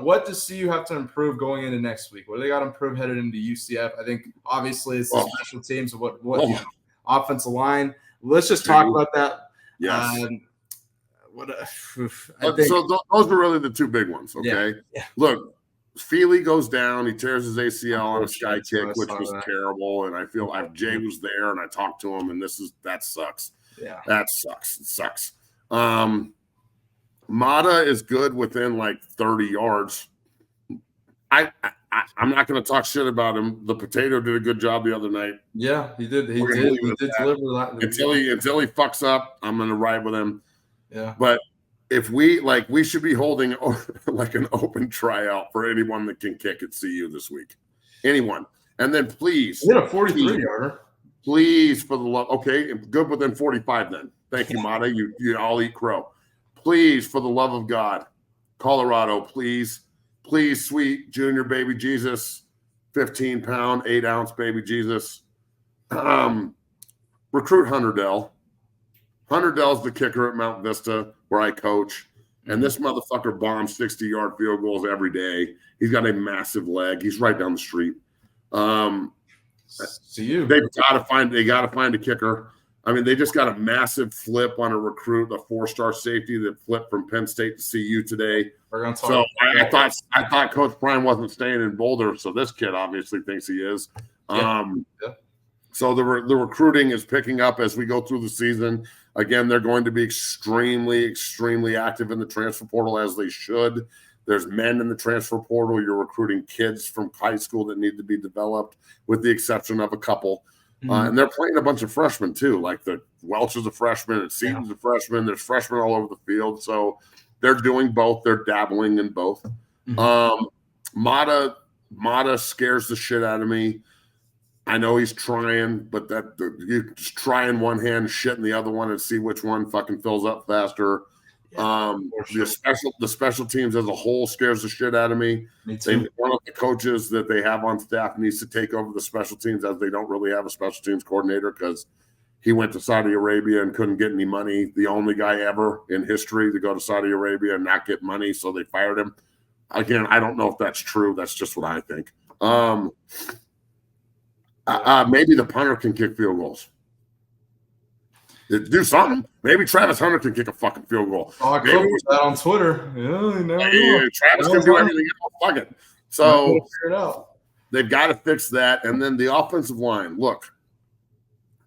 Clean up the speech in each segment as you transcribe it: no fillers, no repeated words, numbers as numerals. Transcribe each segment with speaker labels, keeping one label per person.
Speaker 1: what does CU have to improve going into next week? What do they got to improve headed into UCF? I think obviously it's the special teams. Offensive line. Let's just talk about that.
Speaker 2: Yes. So those were really the two big ones. Okay.
Speaker 1: Yeah.
Speaker 2: Look, Feely goes down. He tears his ACL on a sky kick, which was terrible. And I feel like Jay was there, and I talked to him, and that sucks.
Speaker 1: Yeah,
Speaker 2: that sucks. It sucks. Mata is good within like 30 yards. I'm not going to talk shit about him. The potato did a good job the other night.
Speaker 1: Yeah, he did. He did deliver
Speaker 2: until he fucks up. I'm going to ride with him.
Speaker 1: Yeah,
Speaker 2: but if we should be holding like an open tryout for anyone that can kick at CU this week. Anyone. And then please.
Speaker 1: Hit a 43-yarder.
Speaker 2: Please, for the love. Okay, good within 45 then. Thank you, Mata. You all eat crow. Please, for the love of God. Colorado, please. Please, sweet junior baby Jesus. 15-pound, 8-ounce baby Jesus. Recruit Hunter Dell. Hunter Dell's the kicker at Mount Vista, where I coach. And this motherfucker bombs 60-yard field goals every day. He's got a massive leg. He's right down the street. They got to find a kicker. I mean, they just got a massive flip on a recruit, a 4-star safety that flipped from Penn State to CU today. So I thought Coach Prime wasn't staying in Boulder, so this kid obviously thinks he is. So the recruiting is picking up as we go through the season. Again, they're going to be extremely, extremely active in the transfer portal, as they should. There's men in the transfer portal. You're recruiting kids from high school that need to be developed, with the exception of a couple. And they're playing a bunch of freshmen, too. Like the Welch is a freshman, and Seaton's a freshman. There's freshmen all over the field. So they're doing both. They're dabbling in both. Mata scares the shit out of me. I know he's trying, but you just try in one hand, shit in the other one, and see which one fucking fills up faster. The special teams as a whole scares the shit out of me. One of the coaches that they have on staff needs to take over the special teams, as they don't really have a special teams coordinator, because he went to Saudi Arabia and couldn't get any money. The only guy ever in history to go to Saudi Arabia and not get money, so they fired him. Again, I don't know if that's true. That's just what I think. Maybe the punter can kick field goals. Do something. Maybe Travis Hunter can kick a fucking field goal.
Speaker 1: I covered that on Twitter.
Speaker 2: Travis can do everything else. Fuck it. So they've got to fix that. And then the offensive line. Look,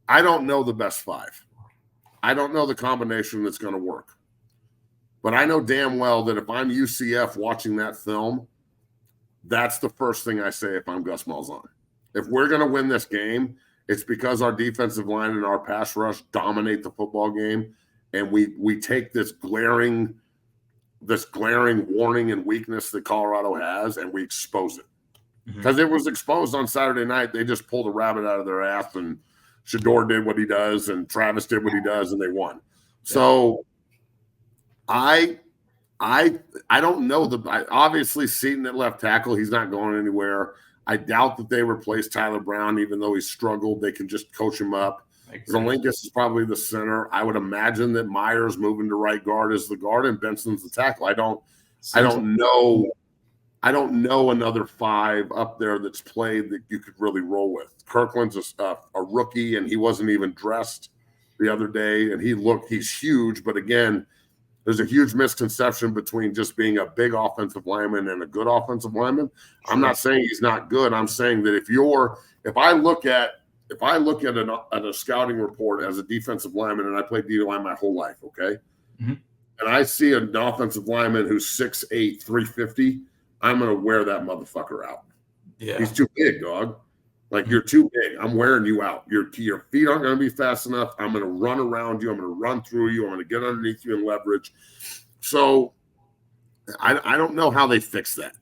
Speaker 2: I don't know the best five. I don't know the combination that's going to work. But I know damn well that if I'm UCF watching that film, that's the first thing I say if I'm Gus Malzahn. If we're going to win this game, it's because our defensive line and our pass rush dominate the football game, and we take this glaring warning and weakness that Colorado has, and we expose it. Because it was exposed on Saturday night. They just pulled a rabbit out of their ass, and Shador did what he does, and Travis did what he does, and they won. So I don't know. Obviously, Seaton at left tackle, he's not going anywhere. I doubt that they replace Tyler Brown, even though he struggled. They can just coach him up. Zelinkus is probably the center. I would imagine that Myers moving to right guard is the guard and Benson's the tackle. I don't know another five up there that's played that you could really roll with. Kirkland's a rookie, and he wasn't even dressed the other day, and he's huge, but again, there's a huge misconception between just being a big offensive lineman and a good offensive lineman. I'm not saying he's not good. I'm saying that if I look at a scouting report as a defensive lineman, and I played D line my whole life, okay, and I see an offensive lineman who's 6'8", 350, I'm gonna wear that motherfucker out. Yeah, he's too big, dog. Like, you're too big. I'm wearing you out. Your feet aren't going to be fast enough. I'm going to run around you. I'm going to run through you. I'm going to get underneath you and leverage. So I don't know how they fix that.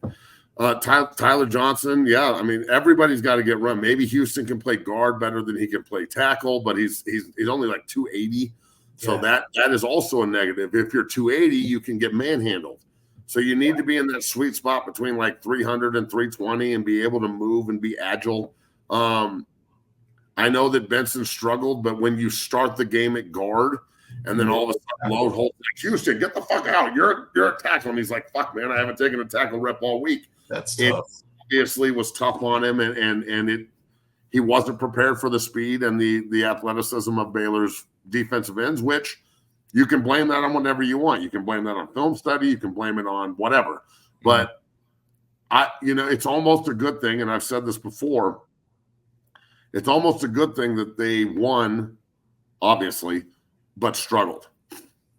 Speaker 2: Tyler Johnson, yeah. I mean, everybody's got to get run. Maybe Houston can play guard better than he can play tackle, but he's only like 280. So that is also a negative. If you're 280, you can get manhandled. So you need to be in that sweet spot between like 300 and 320 and be able to move and be agile. I know that Benson struggled, but when you start the game at guard And then all of a sudden, Load Holt's like, Houston, get the fuck out. You're a tackle. And he's like, fuck, man, I haven't taken a tackle rep all week.
Speaker 1: That's tough.
Speaker 2: It obviously was tough on him, and he wasn't prepared for the speed and the athleticism of Baylor's defensive ends, which you can blame that on whatever you want. You can blame that on film study. You can blame it on whatever. But it's almost a good thing, and I've said this before, it's almost a good thing that they won, obviously, but struggled.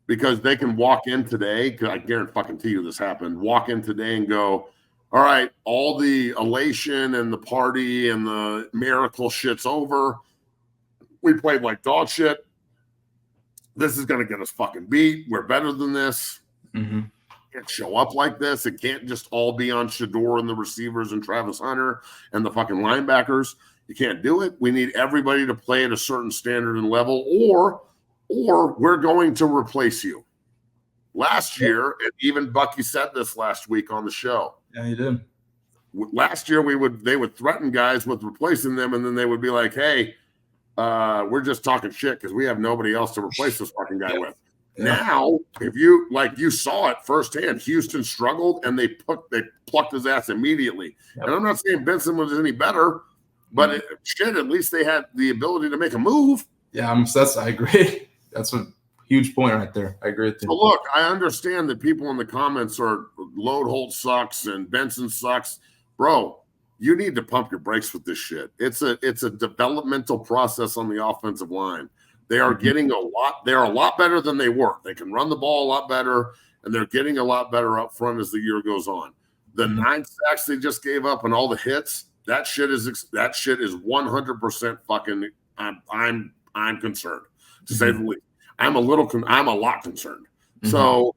Speaker 2: Because they can walk in today, because I guarantee you this happened, walk in today and go, all right, all the elation and the party and the miracle shit's over. We played like dog shit. This is going to get us fucking beat. We're better than this.
Speaker 1: Mm-hmm.
Speaker 2: Can't show up like this. It can't just all be on Shador and the receivers and Travis Hunter and the fucking linebackers. You can't do it. We need everybody to play at a certain standard and level, or we're going to replace you. Last year, and even Bucky said this last week on the show.
Speaker 1: Yeah, he did.
Speaker 2: Last year, they would threaten guys with replacing them, and then they would be like, hey, we're just talking shit because we have nobody else to replace this fucking guy with. Yeah. Now, if you saw it firsthand, Houston struggled and they plucked his ass immediately. Yep. And I'm not saying Benson was any better, but at least they had the ability to make a move.
Speaker 1: Yeah, I agree. That's a huge point right there. I agree with you.
Speaker 2: So look, I understand that people in the comments are Load Holt sucks and Benson sucks. Bro, you need to pump your brakes with this shit. It's a developmental process on the offensive line. They are getting they're a lot better than they were. They can run the ball a lot better, and they're getting a lot better up front as the year goes on. The 9 sacks they just gave up and all the hits, that shit is 100% fucking. I'm concerned, to say the least. I'm a lot concerned. Mm-hmm. So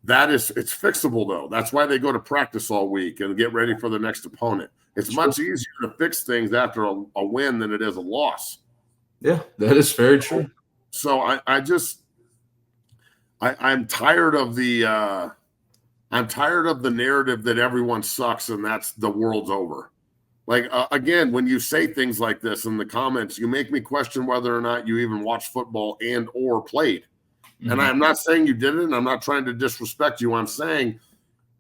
Speaker 2: it's fixable though. That's why they go to practice all week and get ready for the next opponent. It's much easier to fix things after a win than it is a loss.
Speaker 1: Yeah, that is very true.
Speaker 2: So I'm tired of the narrative that everyone sucks and that's the world's over. Like again, when you say things like this in the comments, you make me question whether or not you even watched football and or played. Mm-hmm. And I'm not saying you didn't. I'm not trying to disrespect you. I'm saying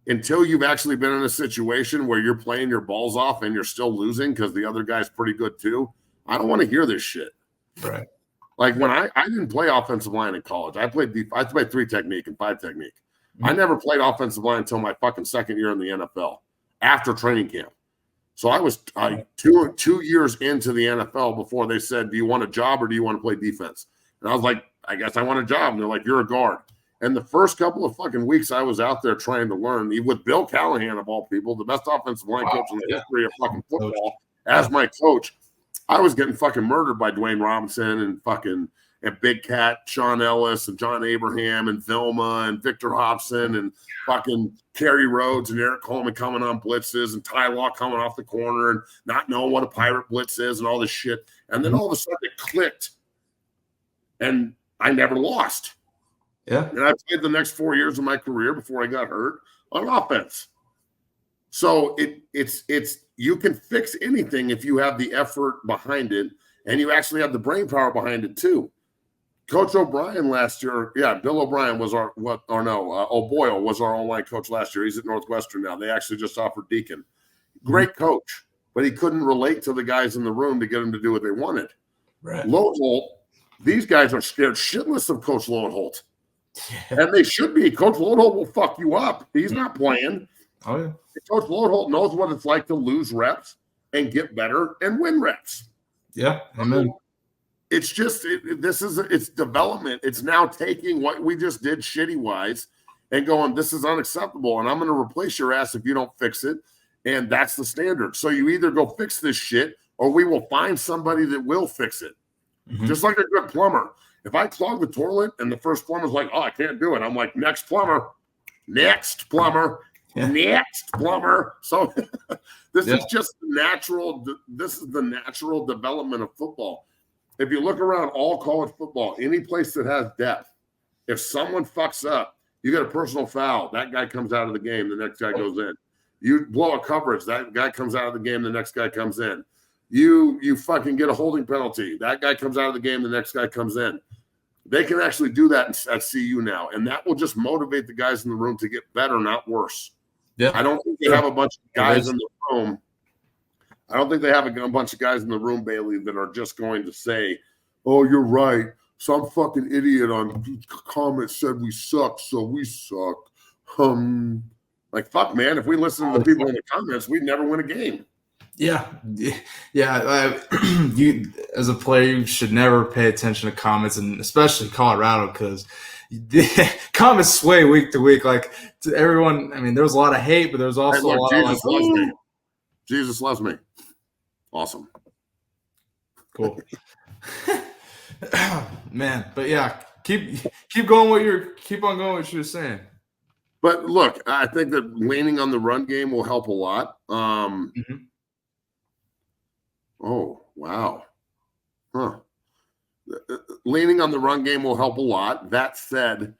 Speaker 2: until you've actually been in a situation where you're playing your balls off and you're still losing because the other guy's pretty good too, I don't want to hear this shit.
Speaker 1: Right.
Speaker 2: Like when I didn't play offensive line in college. I played 3 technique and 5 technique. Mm-hmm. I never played offensive line until my fucking second year in the NFL after training camp. So I was 2 years into the NFL before they said, do you want a job or do you want to play defense? And I was like, I guess I want a job. And they're like, you're a guard. And the first couple of fucking weeks I was out there trying to learn with Bill Callahan of all people, the best offensive line coach in the history of fucking football, as my coach. I was getting fucking murdered by Dwayne Robinson and Big Cat, Sean Ellis and John Abraham and Vilma and Victor Hobson and fucking Kerry Rhodes and Eric Coleman coming on blitzes and Ty Law coming off the corner and not knowing what a pirate blitz is and all this shit. And then all of a sudden it clicked and I never lost.
Speaker 1: Yeah.
Speaker 2: And I played the next 4 years of my career before I got hurt on offense. So it's you can fix anything if you have the effort behind it and you actually have the brain power behind it too. Coach O'Brien last year, Bill O'Brien was O'Boyle was our online coach last year. He's at Northwestern now. They actually just offered Deacon. Great coach, but he couldn't relate to the guys in the room to get them to do what they wanted.
Speaker 1: Right.
Speaker 2: Load Holt, these guys are scared shitless of Coach Load Holt. Yeah. And they should be. Coach Load Holt will fuck you up. He's not playing.
Speaker 1: Oh, yeah.
Speaker 2: Coach Load Holt knows what it's like to lose reps and get better and win reps.
Speaker 1: Yeah, amen.
Speaker 2: It's just it's development. It's now taking what we just did shitty-wise and going, this is unacceptable, and I'm going to replace your ass if you don't fix it, and that's the standard. So you either go fix this shit or we will find somebody that will fix it. Mm-hmm. Just like a good plumber. If I clog the toilet and the first plumber's like, oh, I can't do it, I'm like, next plumber. Next plumber. So this is just natural. This is the natural development of football. If you look around all college football, any place that has depth, if someone fucks up, you get a personal foul, that guy comes out of the game, the next guy goes in. You blow a coverage, that guy comes out of the game, the next guy comes in. You fucking get a holding penalty, that guy comes out of the game, the next guy comes in. They can actually do that at CU now, and that will just motivate the guys in the room to get better, not worse.
Speaker 1: Yeah,
Speaker 2: I don't think they have a bunch of guys in the room. I don't think they have a bunch of guys in the room, Bailey, that are just going to say, "Oh, you're right. Some fucking idiot on comments said we suck, so we suck." Like, fuck, man. If we listen to the people in the comments, we'd never win a game.
Speaker 1: Yeah. You as a player, you should never pay attention to comments, and especially Colorado, because comments sway week to week. Like, to everyone, I mean, there was a lot of hate, but there was also a lot
Speaker 2: Jesus
Speaker 1: of like,
Speaker 2: loves me. Jesus loves me. Awesome.
Speaker 1: Cool. Man, but yeah, keep going keep on going what you were saying.
Speaker 2: But look, I think that leaning on the run game will help a lot. Oh, wow. Huh. Leaning on the run game will help a lot. That said,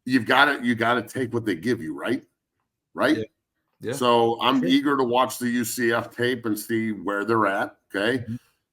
Speaker 2: you got to take what they give you, right? Right?
Speaker 1: Yeah.
Speaker 2: So I'm eager to watch the UCF tape and see where they're at, okay?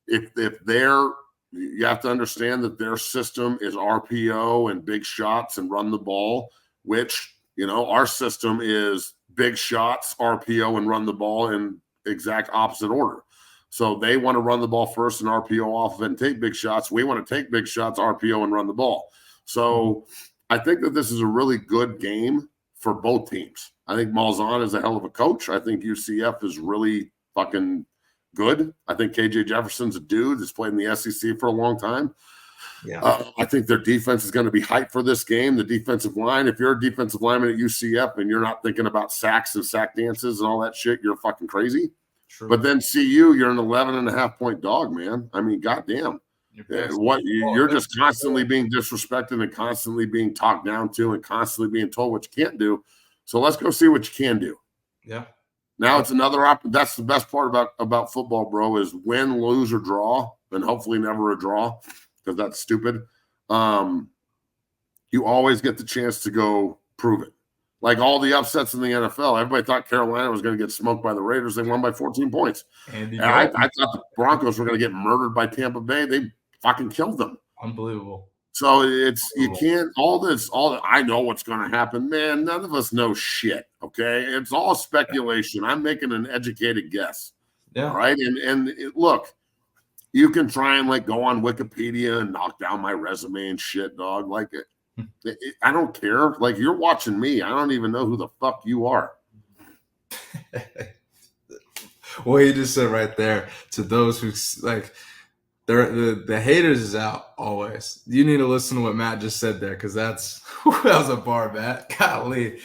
Speaker 2: If they're, you have to understand that their system is RPO and big shots and run the ball, which, our system is big shots, RPO, and run the ball in exact opposite order. So they want to run the ball first and RPO off of it and take big shots. We want to take big shots, RPO, and run the ball. So I think that this is a really good game for both teams. I think Malzahn is a hell of a coach. I think UCF is really fucking good. I think KJ Jefferson's a dude that's played in the SEC for a long time.
Speaker 1: Yeah.
Speaker 2: I think their defense is going to be hyped for this game. The defensive line, if you're a defensive lineman at UCF and you're not thinking about sacks and sack dances and all that shit, you're fucking crazy. True. But then CU, you're an 11.5-point dog, man. I mean, goddamn. You're just constantly being disrespected and constantly being talked down to and constantly being told what you can't do. So let's go see what you can do.
Speaker 1: Yeah.
Speaker 2: Now it's another that's the best part about football, bro, is win, lose, or draw, and hopefully never a draw, because that's stupid. You always get the chance to go prove it. Like all the upsets in the NFL, everybody thought Carolina was going to get smoked by the Raiders. They won by 14 points. And I thought the Broncos were going to get murdered by Tampa Bay. They fucking killed them.
Speaker 1: Unbelievable.
Speaker 2: So you can't, I know what's going to happen. Man, none of us know shit, okay? It's all speculation. I'm making an educated guess.
Speaker 1: Yeah.
Speaker 2: All right? And look, you can try and like go on Wikipedia and knock down my resume and shit, dog. Like, I don't care. Like, you're watching me. I don't even know who the fuck you are.
Speaker 1: Well, you just said right there, to those who like, the haters is out always. You need to listen to what Matt just said there, because that was a bar, Matt. Golly.